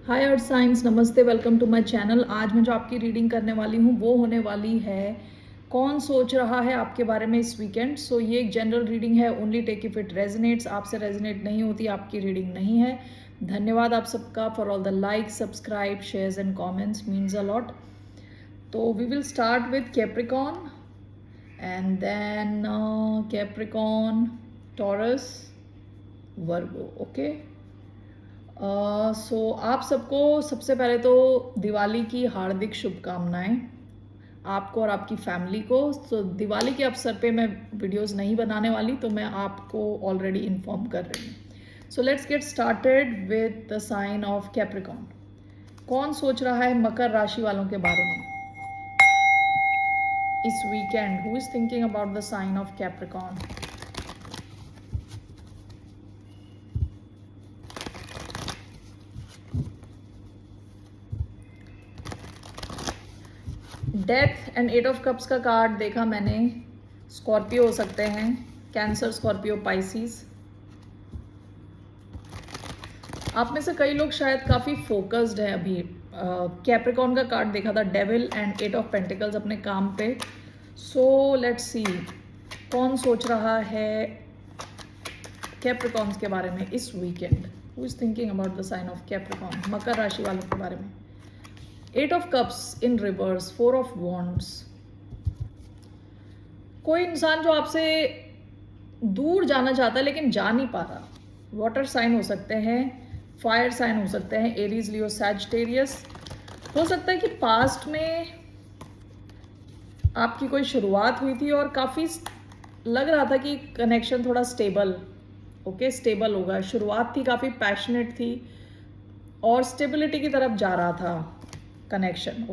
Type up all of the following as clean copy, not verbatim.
हाय earth science, नमस्ते, welcome to my channel. आज मैं जो आपकी रीडिंग करने वाली हूँ वो होने वाली है कौन सोच रहा है आपके बारे में इस वीकेंड। सो ये एक जनरल रीडिंग है, only take if it resonates. आपसे रेजोनेट नहीं होती आपकी रीडिंग नहीं है। धन्यवाद आप सबका for all the like, subscribe, shares and comments, means a lot. तो we will start with Capricorn and then Capricorn, Taurus, Virgo. Okay, so आप सबको सबसे पहले तो दिवाली की हार्दिक शुभकामनाएं आपको और आपकी फैमिली को। तो दिवाली के अवसर पे मैं वीडियोस नहीं बनाने वाली, तो मैं आपको ऑलरेडी इन्फॉर्म कर रही हूँ। So let's get started with the sign of Capricorn. कौन सोच रहा है मकर राशि वालों के बारे में इस weekend? Who is thinking about the sign of Capricorn? Death and 8 of cups का कार्ड देखा मैंने। स्कॉर्पियो हो सकते हैं, कैंसर, स्कॉर्पियो, पाइसिस। आप में से कई लोग शायद काफ़ी फोकस्ड हैं अभी। कैप्रिकॉन का कार्ड देखा था, डेविल एंड 8 ऑफ पेंटिकल्स अपने काम पे। सो लेट्स सी कौन सोच रहा है कैप्रिकॉन्स के बारे में इस weekend. Who is thinking about the sign of Capricorn, मकर राशि वालों के बारे में। 8 of cups in reverse, 4 of wands. कोई इंसान जो आपसे दूर जाना चाहता है लेकिन जा नहीं पा रहा। वाटर साइन हो सकते हैं, फायर साइन हो सकते हैं, एरीज, लियो, सैजिटेरियस। हो सकता है कि पास्ट में आपकी कोई शुरुआत हुई थी और काफ़ी लग रहा था कि कनेक्शन थोड़ा स्टेबल, स्टेबल होगा। शुरुआत थी, काफ़ी पैशनेट थी और स्टेबिलिटी की तरफ जा रहा था कनेक्शन।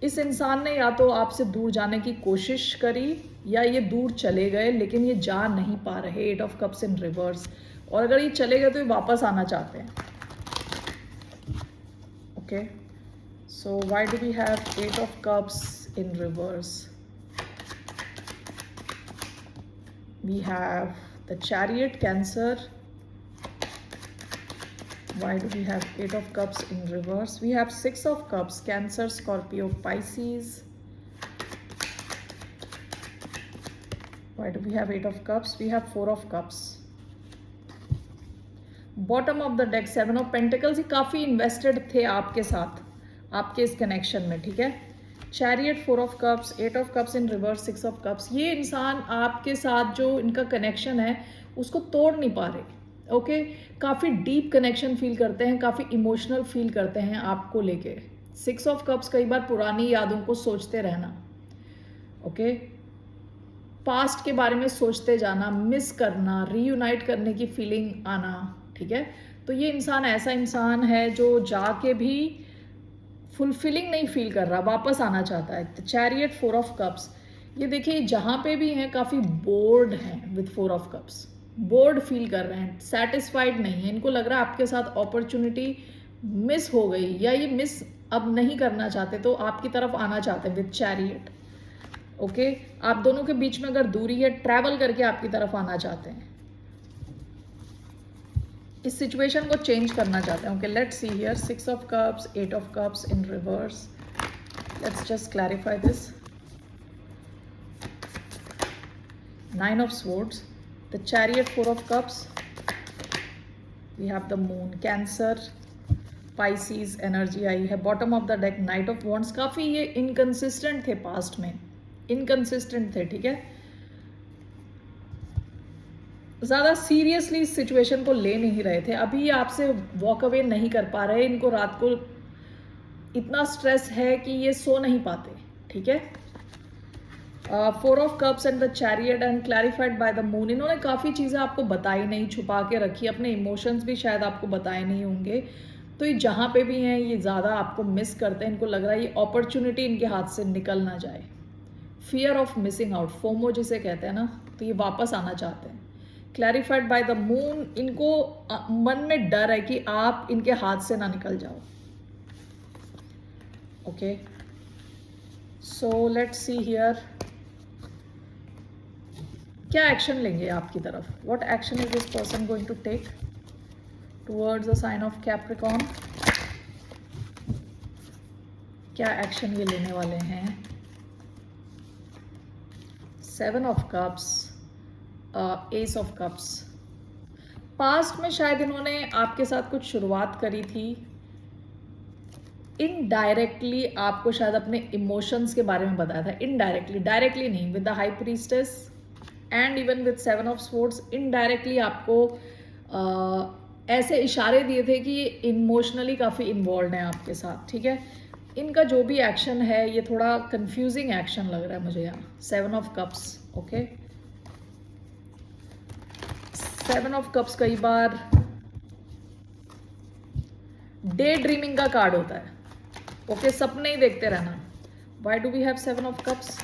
इस इंसान ने या तो आपसे दूर जाने की कोशिश करी या ये दूर चले गए, लेकिन ये जा नहीं पा रहे। 8 ऑफ कप्स इन रिवर्स। और अगर ये चले गए तो ये वापस आना चाहते हैं। Okay, so why do we have 8 of cups in reverse? We have the chariot, Cancer. Why do we have 8 of cups in reverse? We have 6 of cups, Cancer, Scorpio, Pisces. Why do we have 8 of cups? We have 4 of cups. Bottom of the deck, 7 of Pentacles. ये काफ़ी invested थे आपके साथ, आपके इस connection में, ठीक है। Chariot, 4 of cups, 8 of cups in reverse, 6 of cups. ये इंसान आपके साथ जो इनका connection है उसको तोड़ नहीं पा रहे। काफ़ी डीप कनेक्शन फील करते हैं, काफ़ी इमोशनल फील करते हैं आपको लेके। 6 ऑफ कप्स, कई बार पुरानी यादों को सोचते रहना। पास्ट के बारे में सोचते जाना, मिस करना, रीयूनाइट करने की फीलिंग आना, ठीक है। तो ये इंसान ऐसा इंसान है जो जाके भी फुलफिलिंग नहीं फील कर रहा, वापस आना चाहता है। Chariot, 4 of cups. ये देखिए जहाँ पे भी हैं काफ़ी बोर्ड हैं with 4 of cups. Board feel कर रहे हैं, सेटिस्फाइड नहीं है। इनको लग रहा है आपके साथ अपॉर्चुनिटी मिस हो गई या ये मिस अब नहीं करना चाहते, तो आपकी तरफ आना चाहते हैं विद चैरियट। आप दोनों के बीच में अगर दूरी है, ट्रैवल करके आपकी तरफ आना चाहते हैं, इस सिचुएशन को चेंज करना चाहते हैं। Let's see here, 6 of cups, 8 of cups in reverse. Let's just clarify this. 9 of swords, the chariot, 4 of cups. We have the moon, Cancer, Pisces energy आई है। Bottom of the deck, knight of wands. काफ़ी ये inconsistent थे, past में inconsistent थे, ठीक है। ज़्यादा सीरियसली इस सिचुएशन को ले नहीं रहे थे। अभी ये आपसे वॉक अवे नहीं कर पा रहे। इनको रात को इतना स्ट्रेस है कि ये सो नहीं पाते, ठीक है। 4 of cups and the chariot and clarified by the moon. इन्होंने काफ़ी चीज़ें आपको बताई नहीं, छुपा के रखी, अपने इमोशंस भी शायद आपको बताए नहीं होंगे। तो ये जहाँ पे भी हैं ये ज़्यादा आपको मिस करते हैं। इनको लग रहा है ये अपॉर्चुनिटी इनके हाथ से निकल ना जाए। Fear of missing out, FOMO जिसे कहते हैं ना, तो ये वापस आना चाहते हैं। क्लैरिफाइड बाय द मून, इनको मन में डर है कि आप इनके हाथ से ना निकल जाओ। सो लेट्स सी हियर, क्या एक्शन लेंगे आपकी तरफ? What action is this person going to take towards the sign of Capricorn? क्या एक्शन ये लेने वाले हैं? 7 of cups, ace of cups. Past में शायद इन्होंने आपके साथ कुछ शुरुआत करी थी, इनडायरेक्टली आपको शायद अपने इमोशंस के बारे में बताया था, इनडायरेक्टली, डायरेक्टली नहीं, with the high priestess and even with 7 of swords, indirectly आपको ऐसे इशारे दिए थे कि ये इमोशनली काफ़ी इन्वॉल्व हैं आपके साथ, ठीक है। इनका जो भी एक्शन है ये थोड़ा कंफ्यूजिंग एक्शन लग रहा है मुझे यहाँ। 7 of cups, okay. 7 of cups कई बार डे ड्रीमिंग का कार्ड होता है, ओके, सपने ही देखते रहना। Why do we have 7 of cups?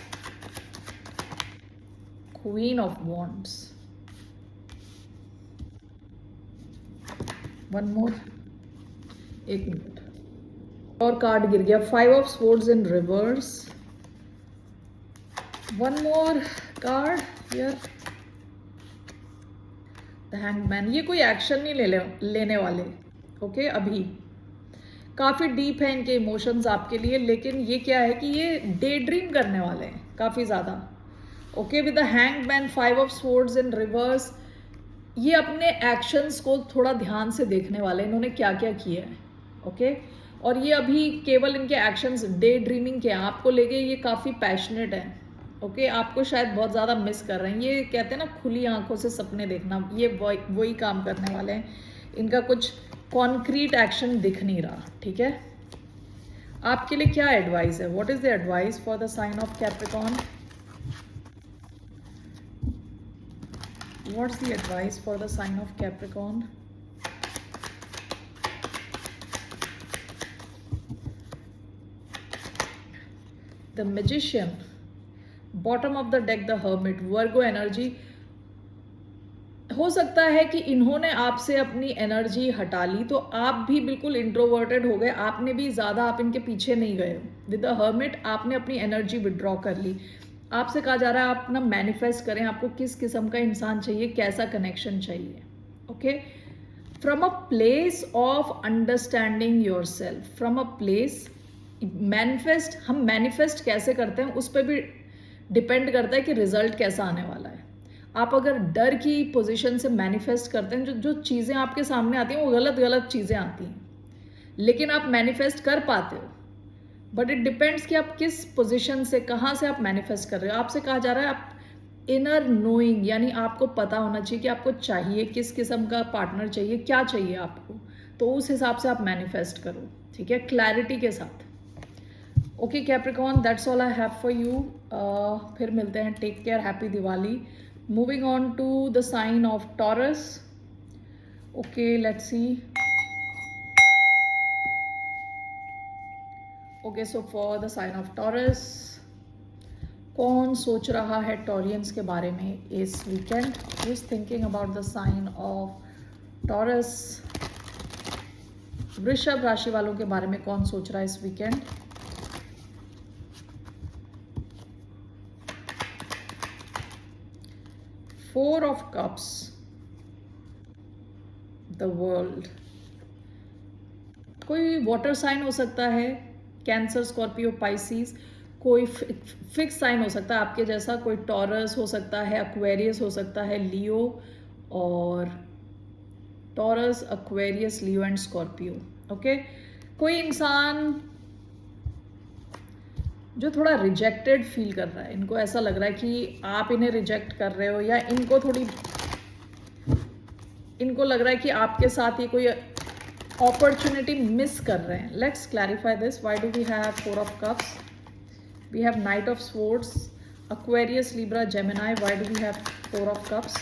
Queen of wands, one more, एक मिनट, और कार्ड गिर गया, 5 of swords in reverse, one more card here, the hanged man. ये कोई एक्शन नहीं लेने वाले, ओके। अभी काफ़ी डीप है इनके इमोशंस आपके लिए, लेकिन ये क्या है कि ये डे ड्रीम करने वाले हैं काफ़ी ज़्यादा, okay. With the hanged man, 5 of swords in reverse, ये अपने एक्शंस को थोड़ा ध्यान से देखने वाले, इन्होंने क्या क्या किया है, ओके। और ये अभी केवल इनके एक्शंस डे ड्रीमिंग के हैं, आपको लेके ये काफ़ी पैशनेट है, ओके। आपको शायद बहुत ज़्यादा मिस कर रहे हैं, ये कहते हैं ना खुली आंखों से सपने देखना, ये वही काम करने वाले हैं। इनका कुछ कॉन्क्रीट एक्शन दिख नहीं रहा, ठीक है। आपके लिए क्या एडवाइस है? What is the advice for the sign of Capricorn? What's the advice for the sign of Capricorn? The magician, bottom of the deck the hermit, Virgo energy. हो सकता है कि इन्होंने आपसे अपनी एनर्जी हटा ली तो आप भी बिल्कुल इंट्रोवर्टेड हो गए, आपने भी ज़्यादा आप इनके पीछे नहीं गए। विद द हर्मिट आपने अपनी एनर्जी विड्रॉ कर ली। आपसे कहा जा रहा है आप ना मैनिफेस्ट करें, आपको किस किस्म का इंसान चाहिए, कैसा कनेक्शन चाहिए, okay. From a place of understanding your self, from a place manifest, हम मैनिफेस्ट कैसे करते हैं उस पर भी डिपेंड करता है कि रिजल्ट कैसा आने वाला है। आप अगर डर की पोजीशन से मैनिफेस्ट करते हैं, जो चीज़ें आपके सामने आती हैं वो गलत गलत चीज़ें आती हैं, लेकिन आप मैनिफेस्ट कर पाते हो, बट इट डिपेंड्स कि आप किस पोजीशन से, कहाँ से आप मैनिफेस्ट कर रहे हो। आपसे कहा जा रहा है आप इनर नोइंग, यानी आपको पता होना चाहिए कि आपको चाहिए किस किस्म का पार्टनर चाहिए, क्या चाहिए आपको, तो उस हिसाब से आप मैनिफेस्ट करो, ठीक है, क्लैरिटी के साथ। Okay Capricorn, that's all I have for you. फिर मिलते हैं, take care, happy Diwali. Moving on to the sign of Taurus. Okay, let's see. Okay, so for the sign of Taurus, कौन सोच रहा है टॉरियंस के बारे में इस weekend? Who is thinking about the sign of Taurus? वृषभ राशि वालों के बारे में कौन सोच रहा है इस weekend? Four of Cups, the World। कोई वाटर साइन हो सकता है, कैंसर, स्कॉर्पियो, पाइसिस। कोई फिक्स साइन हो सकता है आपके जैसा, कोई टॉरस हो सकता है, एक्वेरियस हो सकता है, लियो, और taurus, Aquarius, Leo and Scorpio, okay. कोई इंसान जो थोड़ा रिजेक्टेड फील कर रहा है, इनको ऐसा लग रहा है कि आप इन्हें रिजेक्ट कर रहे हो, या इनको लग रहा है कि आपके साथ ये कोई अपॉर्चुनिटी मिस कर रहे हैं। Let's clarify this. Why do we have 4 of cups? We have knight of swords, Aquarius, Libra, Gemini. Why do we have 4 of cups?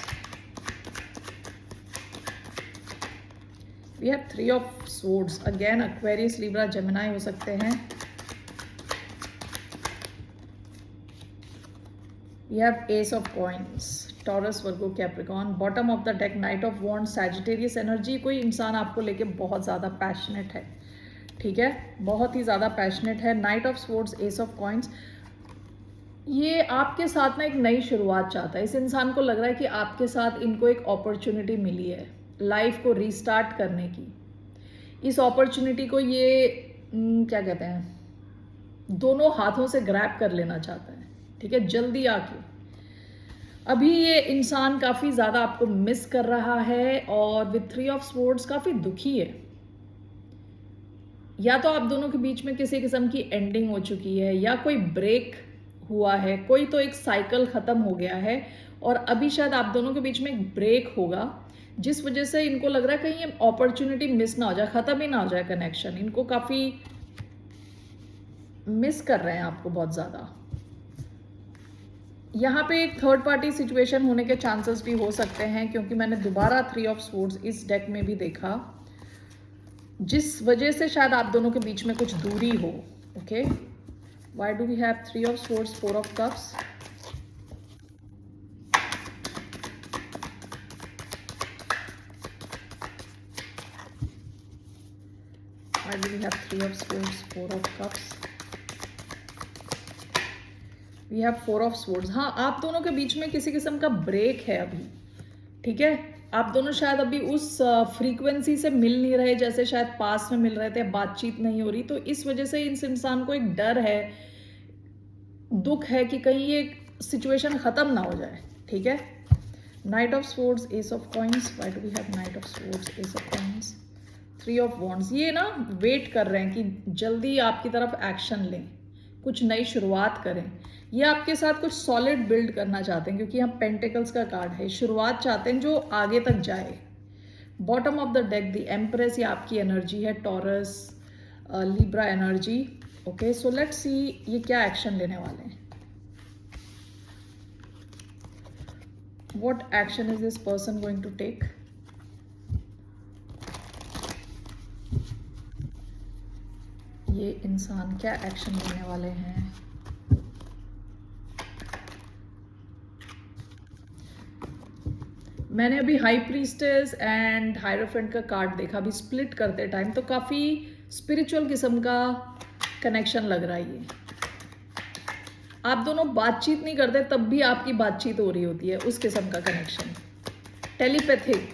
We have 3 of swords, again Aquarius, Libra, Gemini हो सकते हैं। We have Ace of Coins, Taurus, Virgo, Capricorn. Bottom of the deck, Knight of Wands, Sagittarius energy। कोई इंसान आपको लेके बहुत ज़्यादा passionate है, ठीक है, बहुत ही ज़्यादा पैशनेट है। Knight of Swords, Ace of Coins, ये आपके साथ ना एक नई शुरुआत चाहता है। इस इंसान को लग रहा है कि आपके साथ इनको एक अपॉर्चुनिटी मिली है लाइफ को रीस्टार्ट करने की। इस अपॉर्चुनिटी को ये क्या कहते हैं, दोनों हाथों से ग्रैब कर लेना चाहता है, ठीक है, जल्दी आके। अभी ये इंसान काफ़ी ज़्यादा आपको मिस कर रहा है और विथ 3 ऑफ स्वॉर्ड्स काफ़ी दुखी है। या तो आप दोनों के बीच में किसी किस्म की एंडिंग हो चुकी है या कोई ब्रेक हुआ है, कोई तो एक साइकिल ख़त्म हो गया है और अभी शायद आप दोनों के बीच में एक ब्रेक होगा, जिस वजह से इनको लग रहा है कहीं ये अपॉर्चुनिटी मिस ना हो जाए, ख़त्म ही ना हो जाए कनेक्शन। इनको काफ़ी मिस कर रहे हैं आपको बहुत ज़्यादा। यहाँ पे एक थर्ड पार्टी सिचुएशन होने के चांसेस भी हो सकते हैं, क्योंकि मैंने दोबारा 3 ऑफ स्वॉर्ड्स इस डेक में भी देखा, जिस वजह से शायद आप दोनों के बीच में कुछ दूरी हो। Okay, why do we have 3 of swords 4 of cups? Why do we have 3 of swords, 4 of cups? We have 4 of swords. हाँ, आप दोनों के बीच में किसी किस्म का ब्रेक है अभी, ठीक है। आप दोनों शायद अभी उस फ्रीक्वेंसी से मिल नहीं रहे जैसे शायद पास में मिल रहे थे, बातचीत नहीं हो रही, तो इस वजह से इस इंसान को एक डर है, दुख है कि कहीं ये सिचुएशन ख़त्म ना हो जाए, ठीक है। Knight of swords, ace of coins. Why do we have knight of swords, ace of coins, 3 of wands. ये ना वेट कर रहे हैं कि जल्दी आपकी तरफ एक्शन लें, कुछ नई शुरुआत करें। ये आपके साथ कुछ सॉलिड बिल्ड करना चाहते हैं, क्योंकि यहाँ पेंटिकल्स का कार्ड है, शुरुआत चाहते हैं जो आगे तक जाए। Bottom of the deck the empress, ये आपकी एनर्जी है, Taurus Libra energy. Okay, so let's see ये क्या एक्शन लेने वाले हैं। What action is this person going to take? ये इंसान क्या एक्शन लेने वाले हैं? मैंने अभी हाई प्रीस्टेस एंड हायरोफेंट का कार्ड देखा अभी स्प्लिट करते टाइम, तो काफ़ी स्पिरिचुअल किस्म का कनेक्शन लग रहा है। ये आप दोनों बातचीत नहीं करते तब भी आपकी बातचीत हो रही होती है, उस किस्म का कनेक्शन। टेलीपैथिक,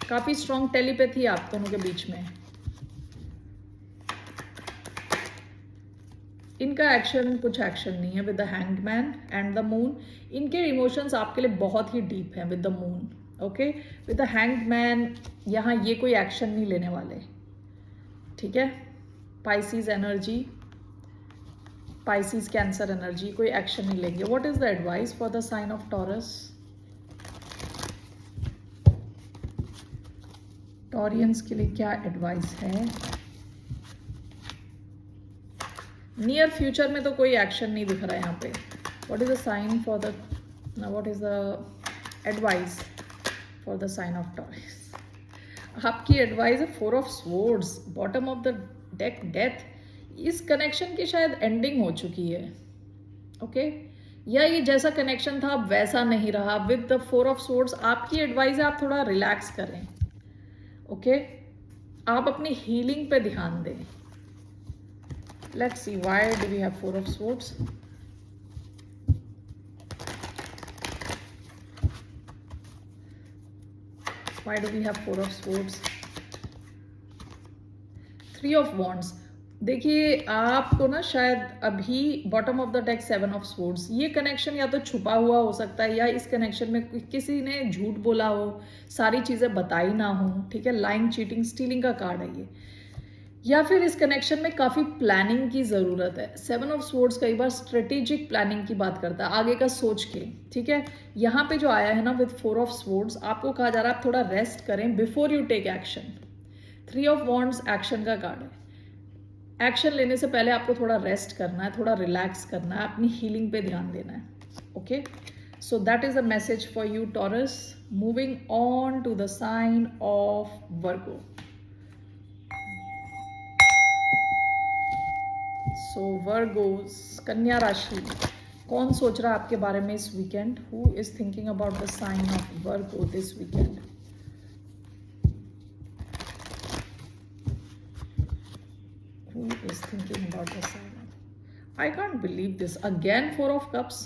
काफ़ी स्ट्रॉन्ग टेलीपैथी है आप दोनों के बीच में। इनका एक्शन कुछ एक्शन नहीं है with the hangman and the moon. इनके इमोशंस आपके लिए बहुत ही डीप हैं with the moon. Okay, with the hangman यहाँ ये कोई एक्शन नहीं लेने वाले, ठीक है। Pisces energy, Pisces Cancer energy, कोई एक्शन नहीं लेंगे। What is the advice for the sign of Taurus? Taureans के लिए क्या एडवाइस है? नियर फ्यूचर में तो कोई एक्शन नहीं दिख रहा है यहाँ पे। What is the sign for the, what is the advice for the sign of Taurus? आपकी एडवाइस है 4 of swords, bottom of the deck death. इस कनेक्शन की शायद एंडिंग हो चुकी है, ओके, या ये जैसा कनेक्शन था वैसा नहीं रहा। विद द 4 ऑफ स्वॉर्ड्स आपकी एडवाइस है आप थोड़ा रिलैक्स करें, ओके, आप अपनी हीलिंग पे ध्यान दें। Let's see, why do we have 4 of swords? Why do we have 4 of swords? 3 of wands। देखिए आपको ना शायद अभी bottom of the deck 7 of swords, ये कनेक्शन या तो छुपा हुआ हो सकता है या इस कनेक्शन में किसी ने झूठ बोला हो, सारी चीज़ें बताई ना हो, ठीक है। लाइंग, चीटिंग, स्टीलिंग का कार्ड है ये। या फिर इस कनेक्शन में काफ़ी प्लानिंग की ज़रूरत है। 7 ऑफ स्वॉर्ड्स कई बार स्ट्रेटेजिक प्लानिंग की बात करता है, आगे का सोच के, ठीक है। यहाँ पे जो आया है ना विद 4 ऑफ स्वॉर्ड्स, आपको कहा जा रहा है आप थोड़ा रेस्ट करें before you take action. 3 of wands action का कार्ड है। एक्शन लेने से पहले आपको थोड़ा रेस्ट करना है, थोड़ा रिलैक्स करना है, अपनी हीलिंग पे ध्यान देना है, ओके। So that is the message for you Taurus. Moving on to the sign of Virgo. So Virgos, कन्या राशि, कौन सोच रहा है आपके बारे में इस weekend? Who is thinking about the sign of Virgo this weekend? Who is thinking about the sign of? I can't believe this. Again 4 of cups.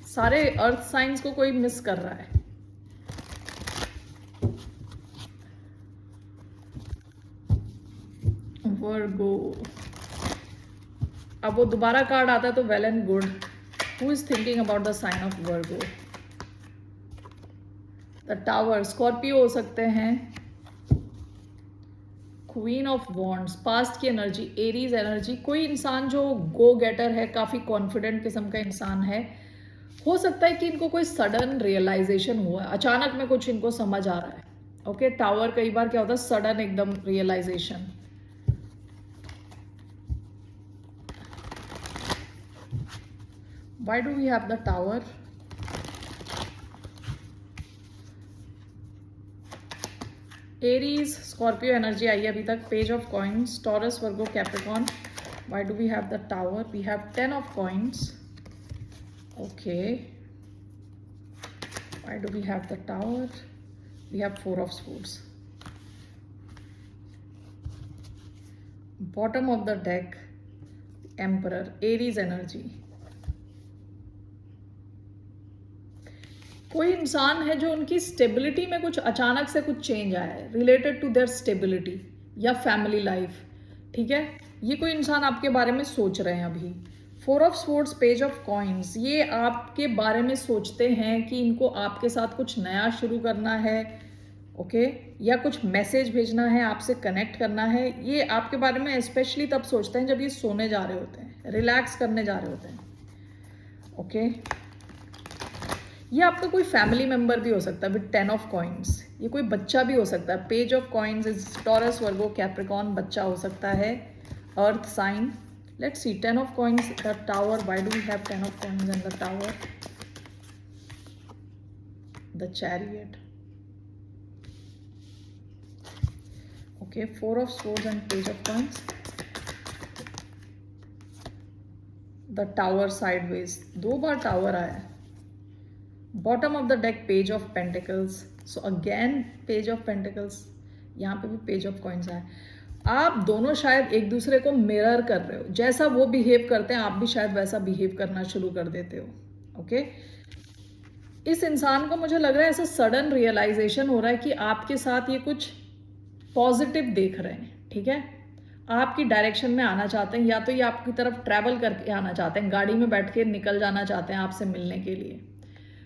सारे अर्थ साइंस को कोई मिस कर रहा है। वर्गो, अब वो दोबारा कार्ड आता है तो well and good. Who is thinking about the sign of Virgo? The tower, Scorpio हो सकते हैं. क्वीन ऑफ वॉन्ड्स, पास्ट की एनर्जी, एरीज एनर्जी. कोई इंसान जो गो गेटर है, काफ़ी कॉन्फिडेंट किस्म का इंसान है. हो सकता है कि इनको कोई सडन रियलाइजेशन हुआ, अचानक में कुछ इनको समझ आ रहा है. ओके, टावर कई बार क्या होता है, सडन एकदम realization. Why do we have the tower? Aries, Scorpio energy आई है अभी तक. Page of coins, Taurus, Virgo, Capricorn. Why do we have the tower? We have 10 of coins. Okay, why do we have the tower? We have 4 of swords. Bottom of the deck, emperor, Aries energy. कोई इंसान है जो उनकी stability में कुछ अचानक से कुछ चेंज आया है, रिलेटेड टू देयर स्टेबिलिटी या फैमिली लाइफ. ठीक है, ये कोई इंसान आपके बारे में सोच रहे हैं अभी. 4 of swords, page of coins. ये आपके बारे में सोचते हैं कि इनको आपके साथ कुछ नया शुरू करना है. ओके, या कुछ मैसेज भेजना है, आपसे कनेक्ट करना है. ये आपके बारे में स्पेशली तब सोचते हैं जब ये सोने जा रहे होते हैं, रिलैक्स करने जा रहे होते हैं. ओके, ये आपका कोई फैमिली मेंबर भी हो सकता है विद 10 ऑफ कॉइन्स. ये कोई बच्चा भी हो सकता है. Page of coins is Taurus, Virgo, Capricorn. बच्चा हो सकता है, earth sign. Let's see 10 of coins, the tower. Why do we have 10 of coins and the tower? The chariot. Okay, 4 of swords and page of coins. The tower sideways, 2 बार tower आया है. Bottom of the deck, page of pentacles. So again page of pentacles. यहाँ पे भी page of coins आए. आप दोनों शायद एक दूसरे को मिरर कर रहे हो. जैसा वो बिहेव करते हैं आप भी शायद वैसा बिहेव करना शुरू कर देते हो. ओके, इस इंसान को मुझे लग रहा है ऐसा सडन रियलाइजेशन हो रहा है कि आपके साथ ये कुछ पॉजिटिव देख रहे हैं. ठीक है, आपकी डायरेक्शन में आना चाहते हैं, या तो ये आपकी तरफ ट्रैवल करके आना चाहते हैं, गाड़ी में बैठ के निकल जाना चाहते हैं आपसे मिलने के लिए.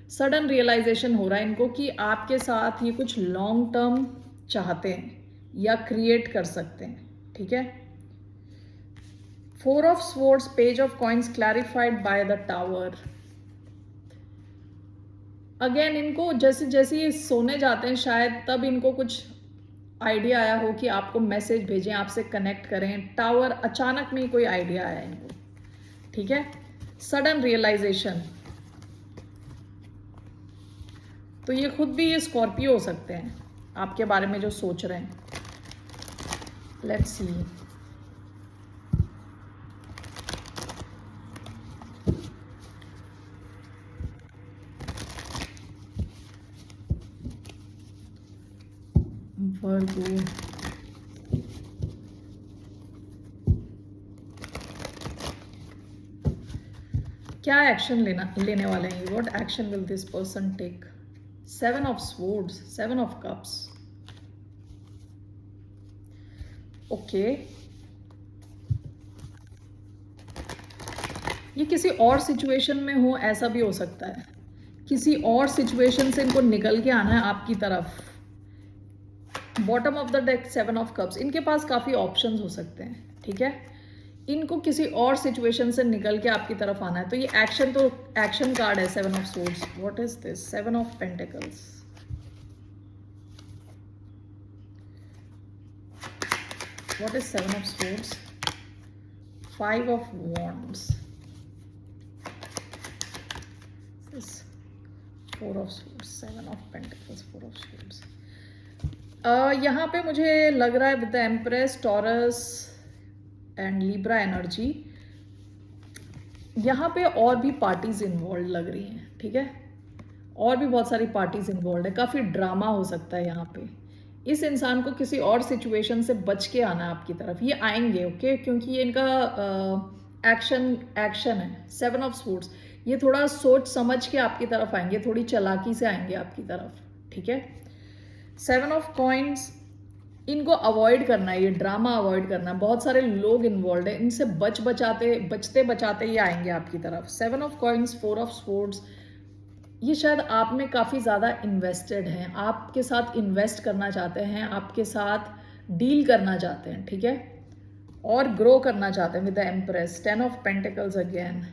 सडन रियलाइजेशन हो रहा है इनको कि आपके साथ ये कुछ लॉन्ग टर्म चाहते हैं या क्रिएट कर सकते हैं. ठीक है, 4 of swords, page of coins, clarified by the tower. Again इनको जैसे जैसे ये सोने जाते हैं शायद तब इनको कुछ आइडिया आया हो कि आपको मैसेज भेजें, आपसे कनेक्ट करें. टावर, अचानक में कोई आइडिया आया इनको. ठीक है, सडन रियलाइजेशन. तो ये खुद भी ये स्कॉर्पियो हो सकते हैं आपके बारे में जो सोच रहे हैं. Let's see. वर्गो, क्या एक्शन लेने वाले हैं? What action will this person take? 7 of swords, 7 of cups. Okay, ये किसी और सिचुएशन में हो, ऐसा भी हो सकता है. किसी और सिचुएशन से इनको निकल के आना है आपकी तरफ. Bottom of the deck, 7 of cups. इनके पास काफ़ी ऑप्शंस हो सकते हैं. ठीक है, इनको किसी और सिचुएशन से निकल के आपकी तरफ आना है. तो ये एक्शन, तो एक्शन कार्ड है 7 of swords. What is this? 7 of pentacles. What is 7 of swords? 5 of wands. 4 of swords, 7 of pentacles, 4 of swords. यहाँ पे मुझे लग रहा है with the empress, taurus and Libra energy, यहाँ पे और भी पार्टीज इन्वॉल्व लग रही हैं. ठीक है, और भी बहुत सारी पार्टीज इन्वॉल्व है. काफ़ी ड्रामा हो सकता है यहाँ पे. इस इंसान को किसी और सिचुएशन से बच के आना है आपकी तरफ. ये आएंगे, ओके, क्योंकि ये इनका एक्शन है. 7 ऑफ स्वॉर्ड्स. ये थोड़ा सोच समझ के आपकी तरफ आएंगे, थोड़ी चालाकी से आएंगे आपकी तरफ. ठीक है, 7 ऑफ कॉइन्स, इनको अवॉइड करना है, ये ड्रामा अवॉइड करना है। बहुत सारे लोग इन्वॉल्व है, इनसे बचते बचाते ये आएंगे आपकी तरफ। 7 ऑफ कॉइन्स, 4 ऑफ स्वॉर्ड्स, ये शायद आप में काफ़ी ज़्यादा इन्वेस्टेड हैं, आपके साथ इन्वेस्ट करना चाहते हैं, आपके साथ डील करना चाहते हैं, ठीक है, और ग्रो करना चाहते हैं with the empress. 10 of pentacles again.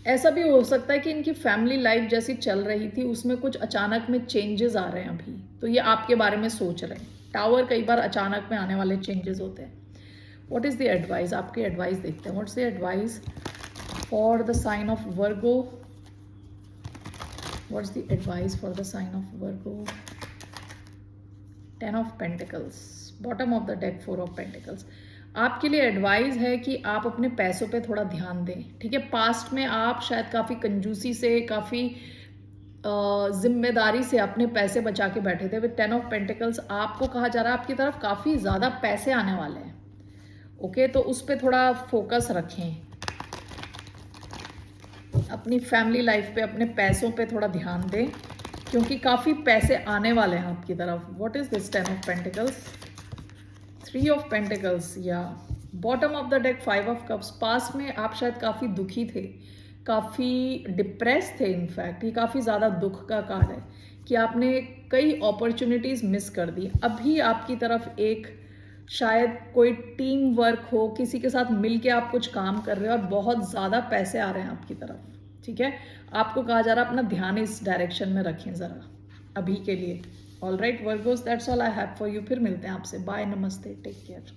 ऐसा भी हो सकता है कि इनकी फैमिली लाइफ जैसी चल रही थी उसमें कुछ अचानक में चेंजेस आ रहे हैं अभी, तो ये आपके बारे में सोच रहे हैं। टावर कई बार अचानक में आने वाले चेंजेस होते हैं। व्हाट इज़ द एडवाइस, आपकी एडवाइस देखते हैं। What's the advice for the sign of Virgo, what's the advice for the sign of Virgo. 10 of pentacles, bottom of the deck 4 of pentacles. आपके लिए एडवाइस है कि आप अपने पैसों पे थोड़ा ध्यान दें, ठीक है। पास्ट में आप शायद काफ़ी कंजूसी से, काफ़ी जिम्मेदारी से अपने पैसे बचा के बैठे थे। विद 10 ऑफ पेंटिकल्स आपको कहा जा रहा है आपकी तरफ काफ़ी ज़्यादा पैसे आने वाले हैं, ओके, तो उस पर थोड़ा फोकस रखें। अपनी फैमिली लाइफ पे, अपने पैसों पे थोड़ा ध्यान दें, क्योंकि काफ़ी पैसे आने वाले हैं आपकी तरफ। What is this 10 of pentacles, 3 of pentacles, या bottom of the deck 5 of cups. पास में आप शायद काफ़ी दुखी थे, काफ़ी डिप्रेस थे। इनफैक्ट ये काफ़ी ज़्यादा दुख का कार्ड है कि आपने कई अपॉर्चुनिटीज़ मिस कर दी। अभी आपकी तरफ एक शायद कोई टीम वर्क हो, किसी के साथ मिल के आप कुछ काम कर रहे हो और बहुत ज़्यादा पैसे आ रहे हैं आपकी तरफ, ठीक है। आपको कहा जा रहा है अपना ध्यान इस डायरेक्शन में रखें ज़रा अभी के लिए। All right Virgo's, that's all I have for you. फिर मिलते हैं आपसे। बाय, नमस्ते, टेक केयर।